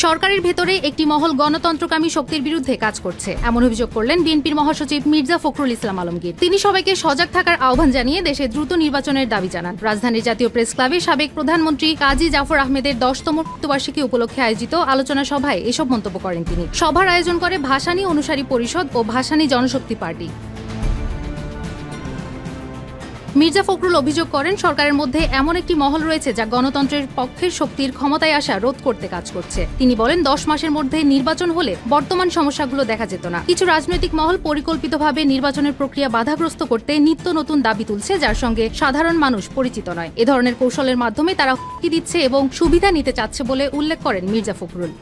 সরকারের ভেতরে একটি মহল গণতন্ত্রকামী শক্তির বিরুদ্ধে কাজ করছে, এমন অভিযোগ করলেন বিএনপির মহাসচিব মির্জা ফখরুল ইসলাম আলমগীর। তিনি সবাইকে সজাগ থাকার আহ্বান জানিয়ে দেশে দ্রুত নির্বাচনের দাবি জানান। রাজধানীর জাতীয় প্রেস ক্লাবে সাবেক প্রধানমন্ত্রী কাজী জাফর আহমেদের 10তম মৃত্যুবার্ষিকী উপলক্ষে আয়োজিত আলোচনা সভায় এসব মন্তব্য করেন তিনি। সভার আয়োজন করে ভাসানী অনুসারী পরিষদ ও ভাসানী জনশক্তি পার্টি। মির্জা ফখরুল অভিযোগ করেন, সরকারের মধ্যে এমন একটি মহল রয়েছে যা গণতন্ত্রের পক্ষের শক্তির ক্ষমতায় আসা রোধ করতে কাজ করছে। তিনি বলেন, 10 মাসের মধ্যে নির্বাচন হলে বর্তমান সমস্যাগুলো দেখা যেত না। কিছু রাজনৈতিক মহল পরিকল্পিতভাবে নির্বাচনের প্রক্রিয়া বাধাগ্রস্ত করতে নিত্য নতুন দাবি তুলছে, যার সঙ্গে সাধারণ মানুষ পরিচিত নয়। এ ধরনের কৌশলের মাধ্যমে তারা হুমকি দিচ্ছে এবং সুবিধা নিতে চাচ্ছে বলে উল্লেখ করেন মির্জা ফখরুল।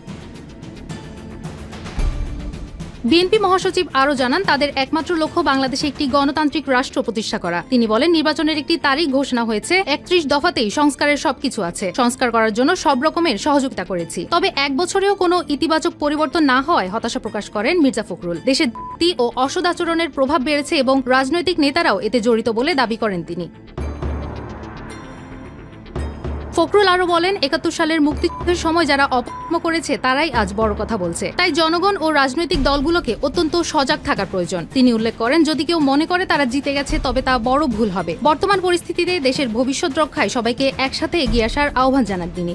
বিএনপি মহাসচিব আরও জানান, তাদের একমাত্র লক্ষ্য বাংলাদেশে একটি গণতান্ত্রিক রাষ্ট্র প্রতিষ্ঠা করা। তিনি বলেন, নির্বাচনের একটি তারিখ ঘোষণা হয়েছে, 31 দফাতেই সংস্কারের সবকিছু আছে। সংস্কার করার জন্য সব রকমের সহযোগিতা করেছি। তবে 1 বছরেও কোনো ইতিবাচক পরিবর্তন না হওয়ায় হতাশা প্রকাশ করেন মির্জা ফখরুল। দেশে দুর্নীতি ও অসৎ আচরণের প্রভাব বেড়েছে এবং রাজনৈতিক নেতারাও এতে জড়িত বলে দাবি করেন তিনি। ফখরুল আরও বলেন, 71 সালের মুক্তিযুদ্ধের সময় যারা অপকর্ম করেছে তারাই আজ বড় কথা বলছে। তাই জনগণ ও রাজনৈতিক দলগুলোকে অত্যন্ত সজাগ থাকার প্রয়োজন। তিনি উল্লেখ করেন, যদি কেউ মনে করে তারা জিতে গেছে তবে তা বড় ভুল হবে। বর্তমান পরিস্থিতিতে দেশের ভবিষ্যৎ রক্ষায় সবাইকে একসাথে এগিয়ে আসার আহ্বান জানান তিনি।